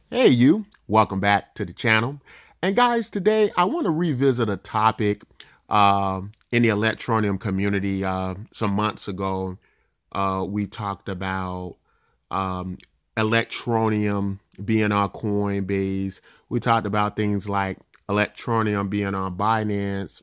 Hey, you. Welcome back to the channel. And guys, today I want to revisit a topic in the Electroneum community. Some months ago, we talked about um, Electroneum being on Coinbase. We talked about things like Electroneum being on Binance.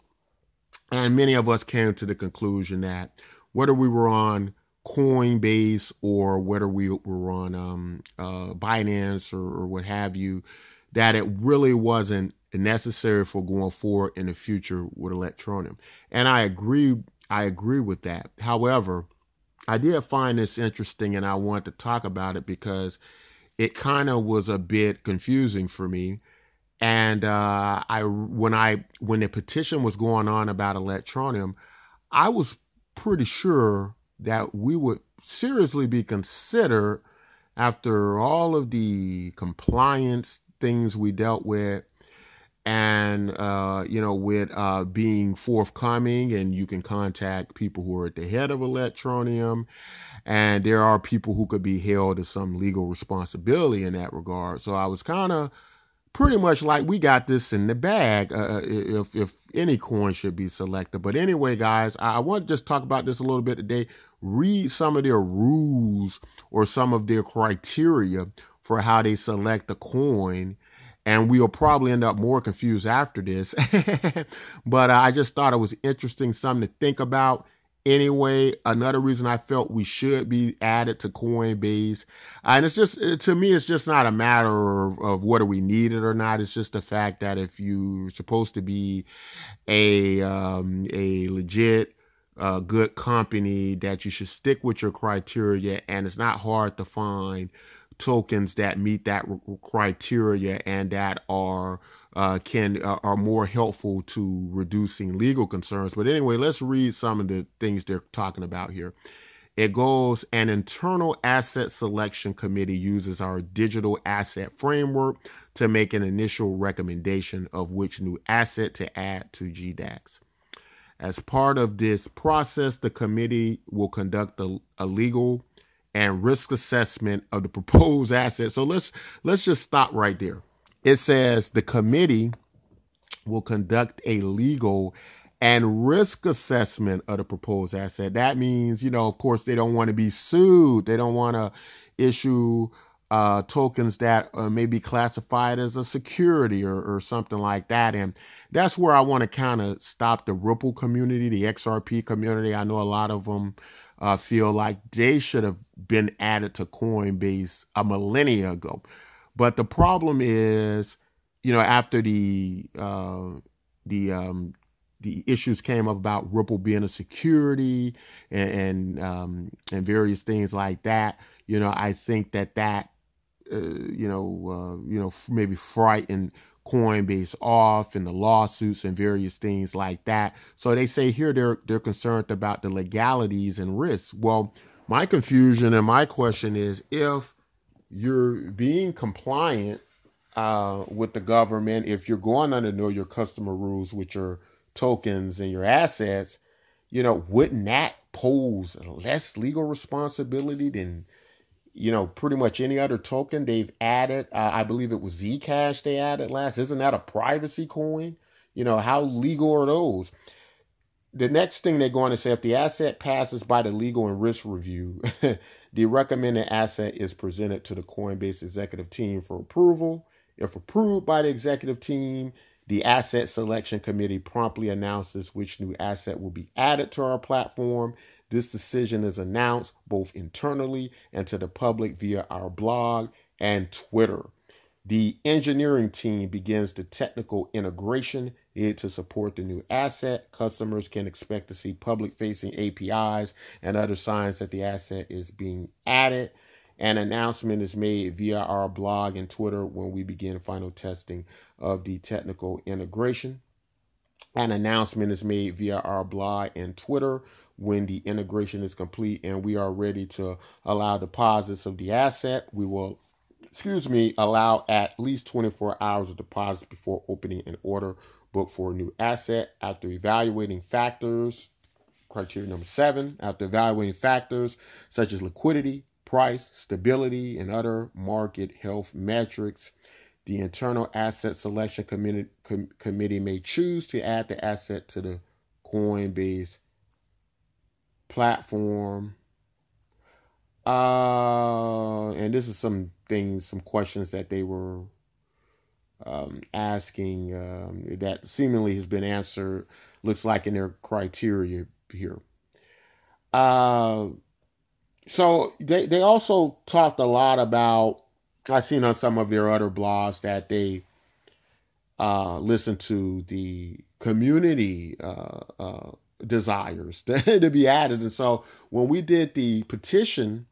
And many of us came to the conclusion that whether we were on Coinbase or whether we were on Binance or what have you, that it really wasn't necessary for going forward in the future with Electroneum. And I agree. I agree with that. However, I did find this interesting, and I wanted to talk about it because it kind of was a bit confusing for me. And when the petition was going on about Electroneum, I was pretty sure that we would seriously be considered after all of the compliance things we dealt with and with being forthcoming, and you can contact people who are at the head of Electroneum, and there are people who could be held to some legal responsibility in that regard. So I was kind of pretty much like we got this in the bag if any coin should be selected. But anyway, guys, I want to just talk about this a little bit today. Read some of their rules or some of their criteria for how they select the coin. And we'll probably end up more confused after this. But I just thought it was interesting, something to think about. Anyway, another reason I felt we should be added to Coinbase, and it's just to me, it's just not a matter of whether we need it or not. It's just the fact that if you're supposed to be a legit good company, that you should stick with your criteria, and it's not hard to find tokens that meet that criteria and that are more helpful to reducing legal concerns. But anyway, let's read some of the things they're talking about here. It goes, an internal asset selection committee uses our digital asset framework to make an initial recommendation of which new asset to add to GDAX. As part of this process, the committee will conduct a legal and risk assessment of the proposed asset. So let's just stop right there. It says the committee will conduct a legal and risk assessment of the proposed asset. That means, of course, they don't want to be sued. They don't want to issue tokens that may be classified as a security or something like that. And that's where I want to kind of stop the Ripple community, the XRP community. I know a lot of them feel like they should have been added to Coinbase a millennia ago. But the problem is, after the issues came up about Ripple being a security and various things like that, I think that maybe frightened Coinbase off and the lawsuits and various things like that. So they say here they're concerned about the legalities and risks. Well, my confusion and my question is, if you're being compliant with the government, if you're going under know your customer rules with your tokens and your assets, wouldn't that pose less legal responsibility than pretty much any other token they've added? I believe it was Zcash they added last. Isn't that a privacy coin? How legal are those? The next thing they're going to say, if the asset passes by the legal and risk review, the recommended asset is presented to the Coinbase executive team for approval. If approved by the executive team, the asset selection committee promptly announces which new asset will be added to our platform. This decision is announced both internally and to the public via our blog and Twitter. The engineering team begins the technical integration to support the new asset. Customers can expect to see public-facing APIs and other signs that the asset is being added. An announcement is made via our blog and Twitter when we begin final testing of the technical integration. An announcement is made via our blog and Twitter when the integration is complete and we are ready to allow deposits of the asset. We will allow at least 24 hours of deposits before opening an order book for a new asset. After evaluating factors, criteria number 7, after evaluating factors such as liquidity, price, stability, and other market health metrics. The internal asset selection committee may choose to add the asset to the Coinbase platform. And this is some things, some questions that they were asking that seemingly has been answered, looks like in their criteria here. Uh, so they also talked a lot about, I've seen on some of their other blogs that they listen to the community desires to be added. And so when we did the petition,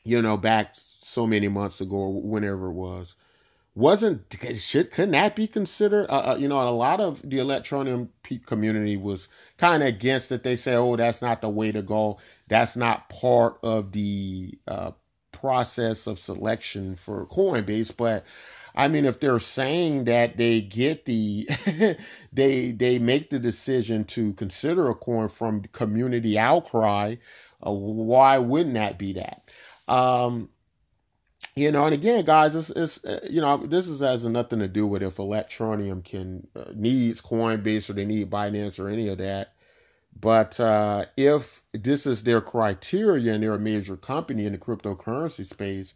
back so many months ago or whenever it was, couldn't that be considered? A lot of the Electroneum community was kind of against it. They say, "Oh, that's not the way to go. That's not part of the process of selection for Coinbase." But I mean, if they're saying that they get the, they make the decision to consider a coin from community outcry, why wouldn't that be that? And again, guys, it's this has nothing to do with if Electroneum needs Coinbase or they need Binance or any of that. But if this is their criteria and they're a major company in the cryptocurrency space,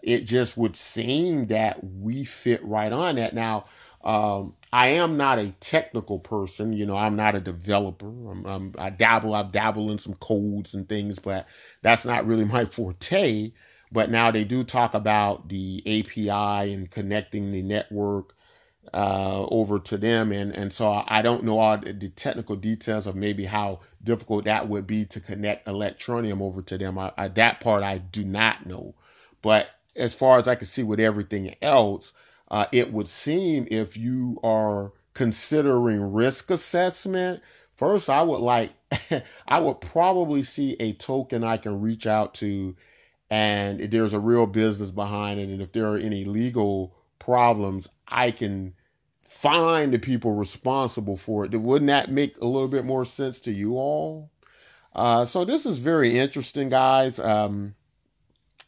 it just would seem that we fit right on that. Now, I am not a technical person. I'm not a developer. I've dabbled in some codes and things, but that's not really my forte. But now they do talk about the API and connecting the network over to them. And so I don't know all the technical details of maybe how difficult that would be to connect Electroneum over to them. That part I do not know. But as far as I can see with everything else, it would seem if you are considering risk assessment, first I would I would probably see a token I can reach out to, and there's a real business behind it. And if there are any legal problems, I can find the people responsible for it. Wouldn't that make a little bit more sense to you all? So this is very interesting, guys.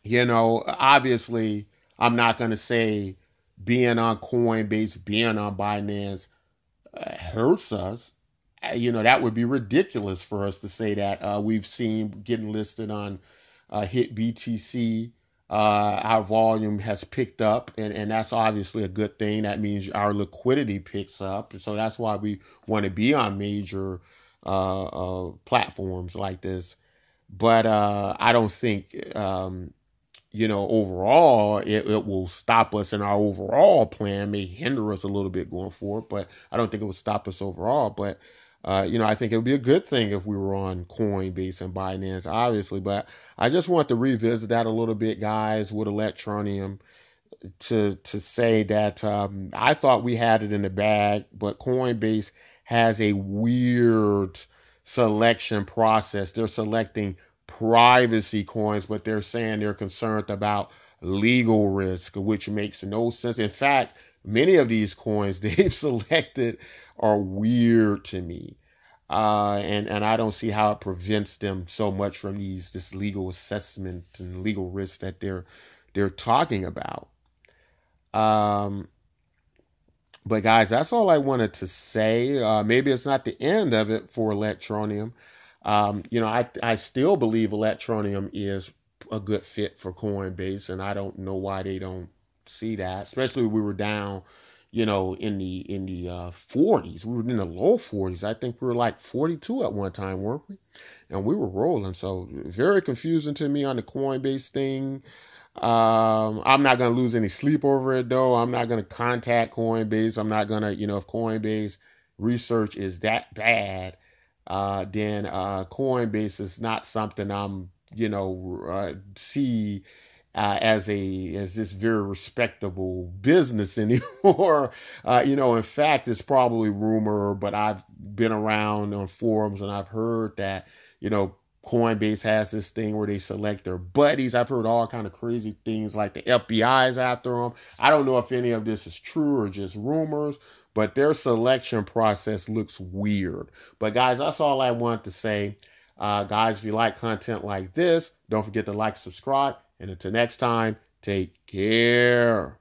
Obviously, I'm not going to say being on Coinbase, being on Binance hurts us. That would be ridiculous for us to say that. We've seen getting listed on Hit BTC. Our volume has picked up, and that's obviously a good thing. That means our liquidity picks up. So that's why we want to be on major platforms like this. But I don't think overall, it will stop us in our overall plan, may hinder us a little bit going forward, but I don't think it will stop us overall. But, I think it would be a good thing if we were on Coinbase and Binance, obviously. But I just want to revisit that a little bit, guys, with Electroneum to say that I thought we had it in the bag, but Coinbase has a weird selection process. They're selecting privacy coins, but they're saying they're concerned about legal risk, which makes no sense. In fact, many of these coins they've selected are weird to me. And I don't see how it prevents them so much from this legal assessment and legal risk that they're talking about. But guys, that's all I wanted to say. Maybe it's not the end of it for Electroneum. I still believe Electroneum is a good fit for Coinbase, and I don't know why they don't see that. Especially we were down, in the 40s. We were in the low 40s. I think we were like 42 at one time, weren't we? And we were rolling. So very confusing to me on the Coinbase thing. I'm not going to lose any sleep over it, though. I'm not going to contact Coinbase. I'm not going to, if Coinbase research is that bad, then Coinbase is not something I'm, see as this very respectable business anymore. In fact, it's probably rumor, but I've been around on forums and I've heard that, Coinbase has this thing where they select their buddies. I've heard all kind of crazy things like the FBI's after them. I don't know if any of this is true or just rumors, but their selection process looks weird. But guys, that's all I want to say. Guys, if you like content like this, don't forget to like, subscribe, and until next time, take care.